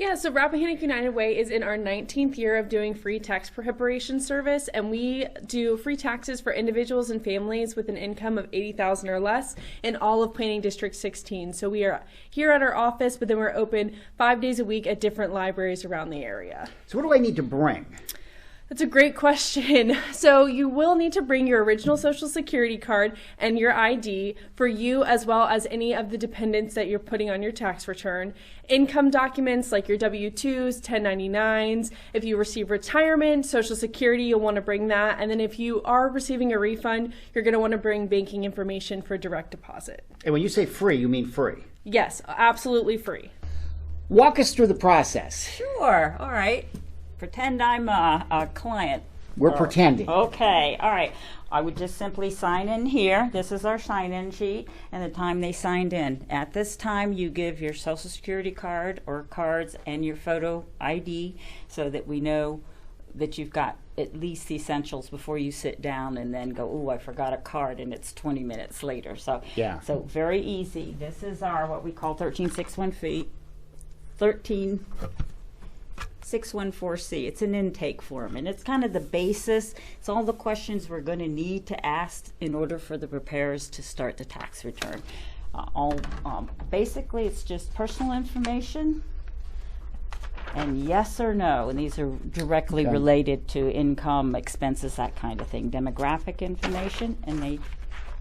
Yeah, so Rappahannock United Way is in our 19th year of doing free tax preparation service, and we do free taxes for individuals and families with an income of $80,000 or less in all of Planning District 16. So we are here at our office, but then we're open 5 days a week at different libraries around the area. So what do I need to bring? That's a great question. So you will need to bring your original Social Security card and your ID for you as well as any of the dependents that you're putting on your tax return. Income documents like your W-2s, 1099s. If you receive retirement, Social Security, you'll want to bring that. And then if you are receiving a refund, you're going to want to bring banking information for direct deposit. And when you say free, you mean free? Yes, absolutely free. Walk us through the process. Sure. All right. Pretend I'm a client. We're pretending. Okay, all right. I would just simply sign in here. This is our sign-in sheet and the time they signed in. At this time, you give your Social Security card or cards and your photo ID so that we know that you've got at least the essentials before you sit down and then go, ooh, I forgot a card, and it's 20 minutes later. So, yeah. So very easy. This is our what we call 13614C. It's an intake form, and it's kind of the basis. It's all the questions we're going to need to ask in order for the preparers to start the tax return. Basically, it's just personal information and yes or no, and these are directly related to income, expenses, that kind of thing. Demographic information, and they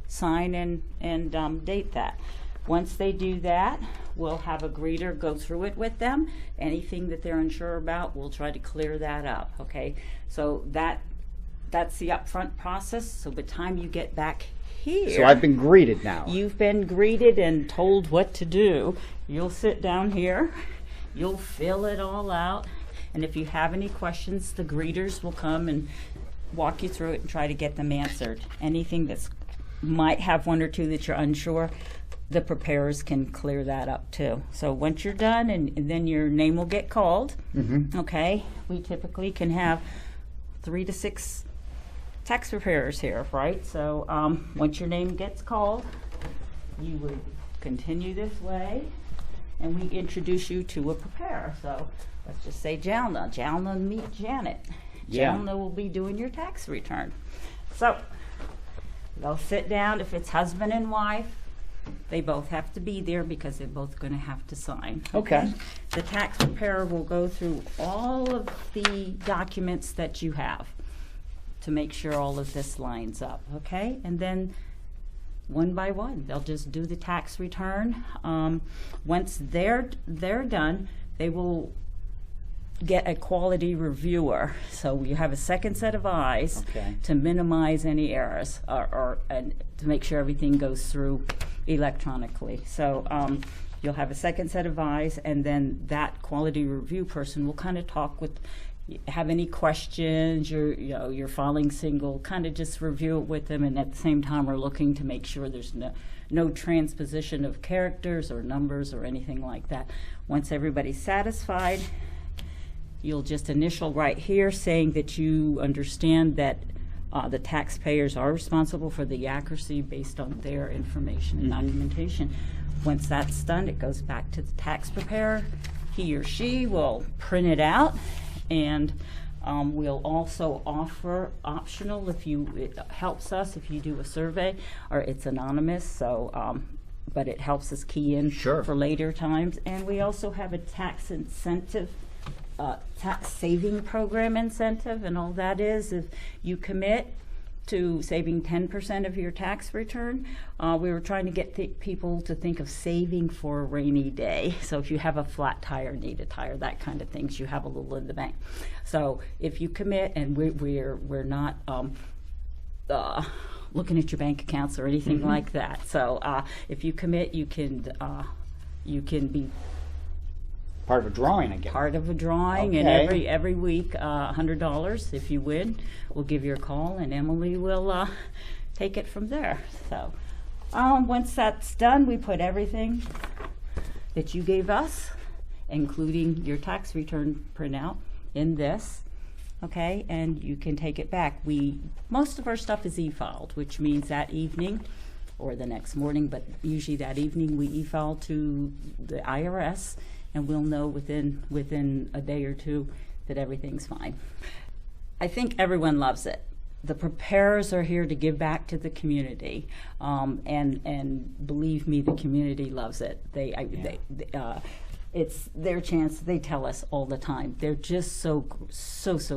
sign and date that. Once they do that, we'll have a greeter go through it with them. Anything that they're unsure about, we'll try to clear that up, okay? So that's the upfront process. So by the time you get back here... So I've been greeted now. You've been greeted and told what to do. You'll sit down here. You'll fill it all out. And if you have any questions, the greeters will come and walk you through it and try to get them answered. Anything that's might have one or two that you're unsure, the preparers can clear that up too. So once you're done, and then your name will get called, okay? We typically can have 3 to 6 tax preparers here, right? So once your name gets called, you would continue this way, and we introduce you to a preparer. So let's just say Jalna. Jalna, meet Janet. Yeah. Jalna will be doing your tax return. So they'll sit down. If it's husband and wife, they both have to be there because they're both going to have to sign. Okay. The tax preparer will go through all of the documents that you have to make sure all of this lines up, okay? And then one by one, they'll just do the tax return. Once they're done, they will get a quality reviewer. So you have a second set of eyes to minimize any errors and to make sure everything goes through electronically. So you'll have a second set of eyes, and then that quality review person will kind of talk with, have any questions, you're filing single, kind of just review it with them, and at the same time we're looking to make sure there's no transposition of characters or numbers or anything like that. Once everybody's satisfied, you'll just initial right here saying that you understand that the taxpayers are responsible for the accuracy based on their information and documentation. Once that's done, it goes back to the tax preparer. He or she will print it out, and we'll also offer optional it helps us if you do a survey, or it's anonymous, so but it helps us key in for later times. And we also have a tax incentive, tax saving program incentive, and all that is if you commit to saving 10% of your tax return. We were trying to get people to think of saving for a rainy day. So if you have a flat tire, need a tire, that kind of things, you have a little in the bank. So if you commit, and we're not looking at your bank accounts or anything like that. So if you commit, you can be part of a drawing, I guess. Part of a drawing, and every week, $100 if you win. We'll give you a call, and Emily will take it from there. So once that's done, we put everything that you gave us, including your tax return printout, in this. Okay, and you can take it back. Most of our stuff is e-filed, which means that evening or the next morning, but usually that evening we e-file to the IRS, and we'll know within a day or two that everything's fine. I think everyone loves it. The preparers are here to give back to the community, and believe me, the community loves it. It's their chance. They tell us all the time. They're just so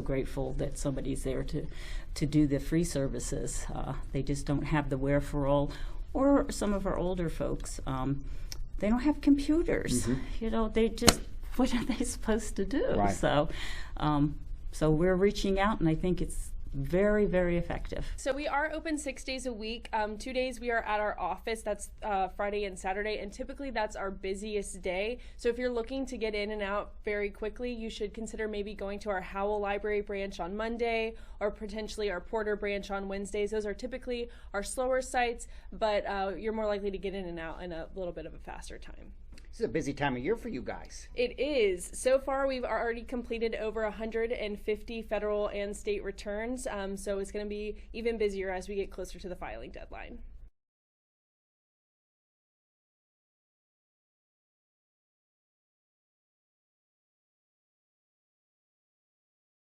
grateful that somebody's there to do the free services. They just don't have the wherewithal, or some of our older folks, they don't have computers. You know, they just, what are they supposed to do? Right. So we're reaching out, and I think it's very, very effective. So we are open 6 days a week. 2 days we are at our office. That's Friday and Saturday, and typically that's our busiest day. So if you're looking to get in and out very quickly, you should consider maybe going to our Howell Library branch on Monday, or potentially our Porter branch on Wednesdays. Those are typically our slower sites, but you're more likely to get in and out in a little bit of a faster time. This is a busy time of year for you guys. It is. So far, we've already completed over 150 federal and state returns, so it's going to be even busier as we get closer to the filing deadline.